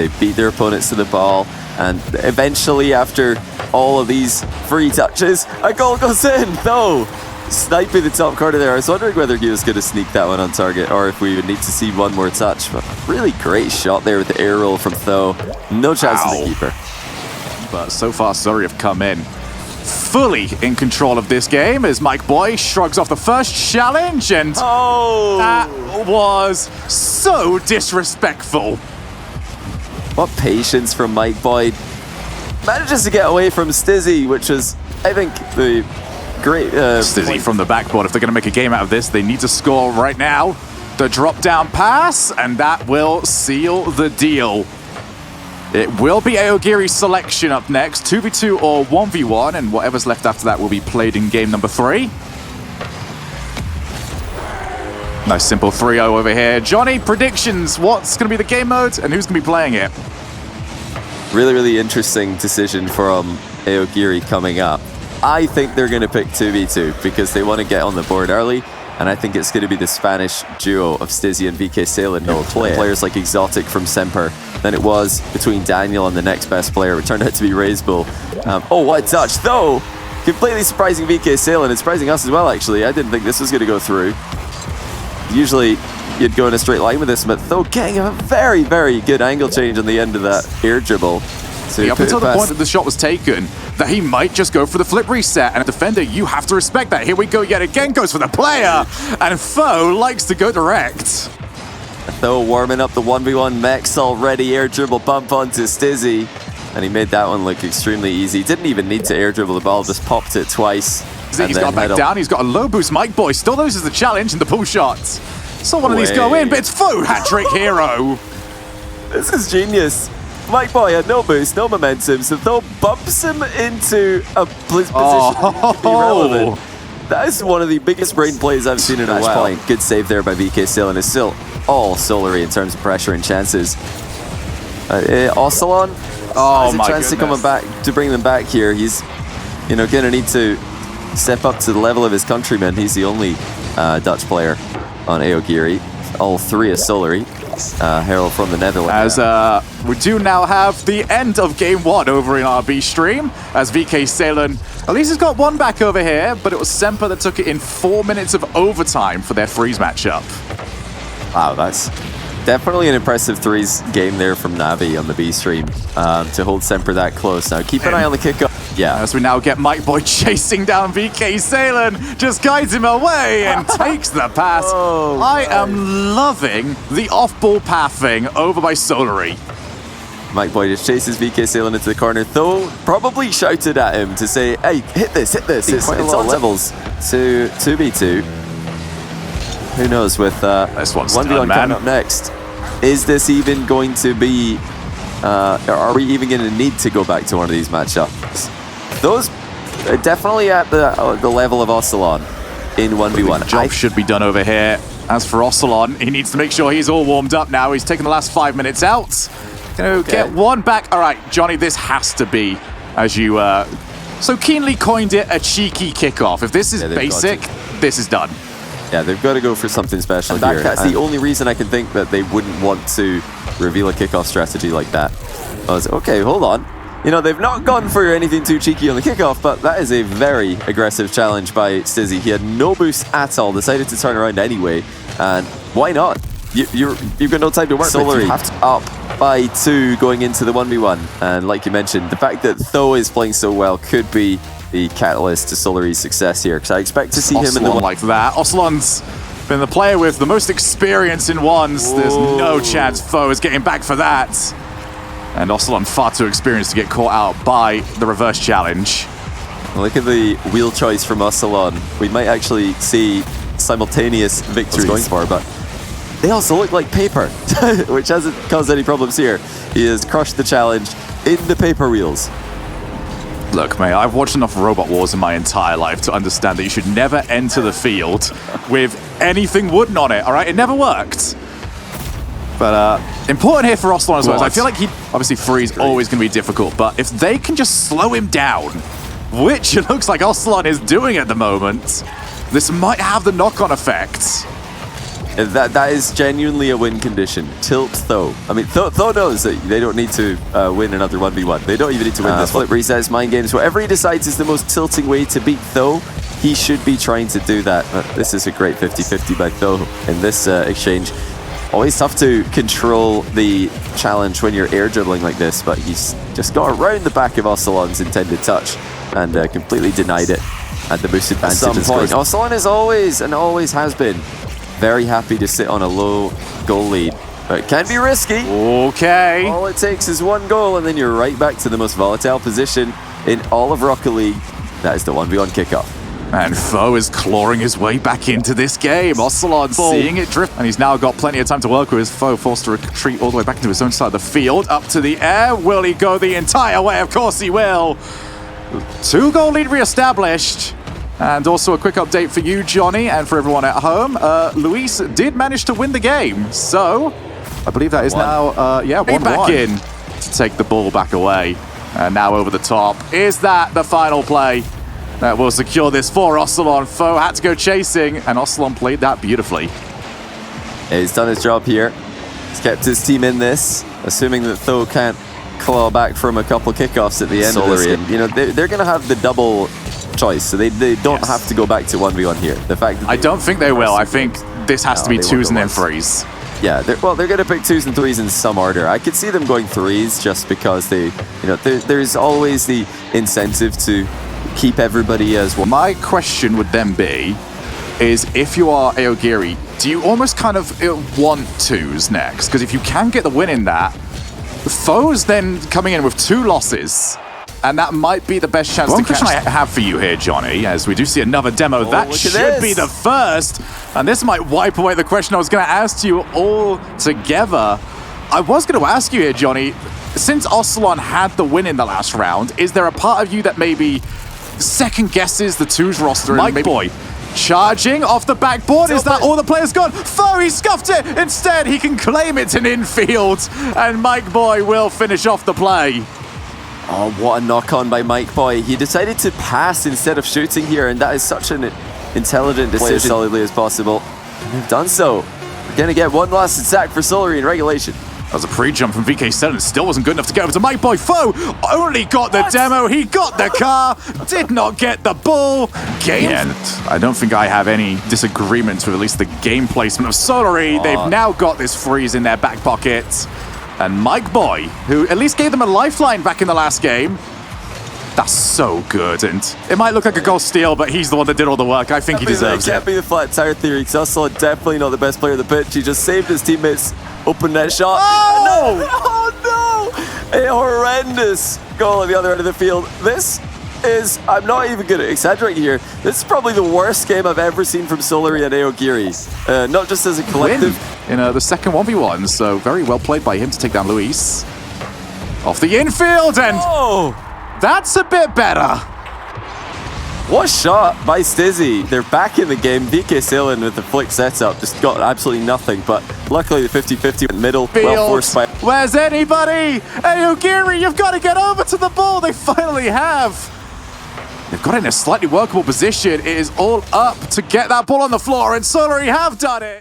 They beat their opponents to the ball, and eventually, after all of these free touches, a goal goes in, though. Sniping the top corner there. I was wondering whether he was going to sneak that one on target or if we would need to see one more touch. But really great shot there with the air roll from Tho. No chance of the keeper. But so far, Surrey have come in fully in control of this game as Mike Boy shrugs off the first challenge, and that was so disrespectful. What patience from Mike Boyd. Manages to get away from Stizzy, which is, I think, the great... Stizzy from the backboard. If they're going to make a game out of this, they need to score right now. The drop-down pass, and that will seal the deal. It will be AOG's selection up next, 2v2 or 1v1, and whatever's left after that will be played in game number 3. Nice simple 3-0 over here. Johnny, predictions. What's going to be the game mode and who's going to be playing it? Really, really interesting decision from AOG coming up. I think they're going to pick 2v2 because they want to get on the board early. And I think it's going to be the Spanish duo of Stizzy and VK Salen who will play. Players like Exotic from Semper than it was between Daniel and the next best player. It turned out to be Razebull. Oh, what a touch, though! Completely surprising VK Salen and surprising us as well, actually. I didn't think this was going to go through. Usually, you'd go in a straight line with this, but Tho getting a very, very good angle change on the end of that air dribble. Up until the point that the shot was taken, that he might just go for the flip reset, and a defender, you have to respect that. Here we go yet again, goes for the player, and Tho likes to go direct. Tho warming up the 1v1 mechs already, air dribble bump onto Stizzy, and he made that one look extremely easy. Didn't even need to air dribble the ball, just popped it twice. He's got back down, he's got a low boost. Mike Boy still loses the challenge in the pull shots. Saw one of these go in, but it's Tho, hat-trick hero. This is genius. Mike Boy had no boost, no momentum, so Tho bumps him into a position to be relevant. That is one of the biggest brain plays I've seen in a while. Point. Good save there by VK Salen. It's still all Solary in terms of pressure and chances. Ocelon has a chance to come back to bring them back here. He's, going to need to step up to the level of his countrymen. He's the only Dutch player on AOG. All three are Solary. Harold from the Netherlands. As we do now have the end of game 1 over in our B stream, as VK Salen at least has got one back over here, but it was Semper that took it in 4 minutes of overtime for their freeze matchup. Wow, that's definitely an impressive threes game there from Navi on the B stream to hold Semper that close. Now keep an eye on the kickoff. Yeah. As we now get Mike Boy chasing down VK Salen, just guides him away and takes the pass. I am loving the off-ball pathing over by Solary. Mike Boy just chases VK Salen into the corner, though probably shouted at him to say, hey, hit this, hit this. It's on levels to 2v2. Who knows with this one's 1v1 coming up next. Is this even going to be, are we even going to need to go back to one of these matchups? Those are definitely at the level of Ocelon in 1v1. Job should be done over here. As for Ocelon, he needs to make sure he's all warmed up now. He's taken the last 5 minutes out. Gonna get one back. All right, Johnny, this has to be, as you so keenly coined it, a cheeky kickoff. If this is basic, this is done. Yeah, they've got to go for something special here. That's the only reason I can think that they wouldn't want to reveal a kickoff strategy like that. I was, okay, hold on. They've not gone for anything too cheeky on the kickoff, but that is a very aggressive challenge by Stizzy. He had no boost at all, decided to turn around anyway, and why not? You've got no time to work with. You have to up by 2 going into the 1v1, and like you mentioned, the fact that Tho is playing so well could be the catalyst to Solary's success here, because I expect to see him in the like that. Ocelon's been the player with the most experience in ones. There's no chance Tho is getting back for that. And Ocelon far too experienced to get caught out by the reverse challenge. Look at the wheel choice from Ocelon. We might actually see simultaneous victories going for, but they also look like paper, which hasn't caused any problems here. He has crushed the challenge in the paper wheels. Look, mate, I've watched enough Robot Wars in my entire life to understand that you should never enter the field with anything wooden on it, all right? It never worked. But important here for Ocelon as well. I feel like obviously freeze always going to be difficult, but if they can just slow him down, which it looks like Ocelon is doing at the moment, this might have the knock-on effect. That is genuinely a win condition. Tilt Tho. I mean, Tho knows that they don't need to win another 1v1. They don't even need to win this. Flip resets mind games. Whatever he decides is the most tilting way to beat Tho, he should be trying to do that. This is a great 50-50 by Tho in this exchange. Always tough to control the challenge when you're air dribbling like this, but he's just got around the back of Ocelon's intended touch and completely denied it at the boost advantage at some point. Ocelon is always, and always has been, very happy to sit on a low goal lead. But it can be risky. Okay. All it takes is one goal, and then you're right back to the most volatile position in all of Rocket League. That is the 1v1 kickoff. And Foe is clawing his way back into this game. Ocelon seeing it drift, and he's now got plenty of time to work with his Foe, forced to retreat all the way back into his own side of the field. Up to the air. Will he go the entire way? Of course he will. 2-goal lead re-established. And also a quick update for you, Johnny, and for everyone at home. Luis did manage to win the game. So, I believe that is now, 1-1. Back in to take the ball back away. And now over the top. Is that the final play that will secure this for Ocelon? Foe had to go chasing, and Ocelon played that beautifully. Yeah, he's done his job here. He's kept his team in this, assuming that Tho can't claw back from a couple kickoffs at the end of this game. You know, they're going to have the double choice, so they don't have to go back to 1v1 here. The fact that I don't think they will. I think this has to be 2s and then 3s. Yeah, they're going to pick 2s and 3s in some order. I could see them going 3s just because there's always the incentive to keep everybody as one. My question would then be, is if you are AOG, do you almost kind of want 2s next? Because if you can get the win in that, the Foe's then coming in with 2 losses. And that might be the best chance to catch. One question I have for you here, Johnny, as we do see another demo. That should be the first. And this might wipe away the question I was going to ask you all together. I was going to ask you here, Johnny, since Ocelon had the win in the last round, is there a part of you that maybe second guesses the 2s roster? Mike Boy charging off the backboard. Is that all the players gone? Foe, he scuffed it. Instead, he can claim it's an infield. And Mike Boy will finish off the play. Oh, what a knock-on by Mike Boy. He decided to pass instead of shooting here, and that is such an intelligent decision. As solidly as possible. And they've done so. We're going to get one last attack for Solary in regulation. That was a pre-jump from VK7. It still wasn't good enough to get over to Mike Boy. Foe only got the demo. He got the car. Did not get the ball. Game. And I don't think I have any disagreements with at least the game placement of Solary. They've now got this freeze in their back pocket. And Mike Boy, who at least gave them a lifeline back in the last game. That's so good. And it might look like a goal steal, but he's the one that did all the work. I think he deserves it. Can't be the flat tire theory, because Ocelon definitely not the best player on the pitch. He just saved his teammates' open net shot. Oh! Oh no! A horrendous goal at the other end of the field. This is, I'm not even going to exaggerate here, this is probably the worst game I've ever seen from Solary and AOG. Not just as a collective. In the second 1v1, so very well played by him to take down Luis. Off the infield, and that's a bit better. What shot by Stizzy. They're back in the game. VK Sailing with the flick setup just got absolutely nothing, but luckily the 50-50 middle, well forced by... Where's anybody? AOG, you've got to get over to the ball. They finally have. They've got it in a slightly workable position. It is all up to get that ball on the floor, and Solary have done it.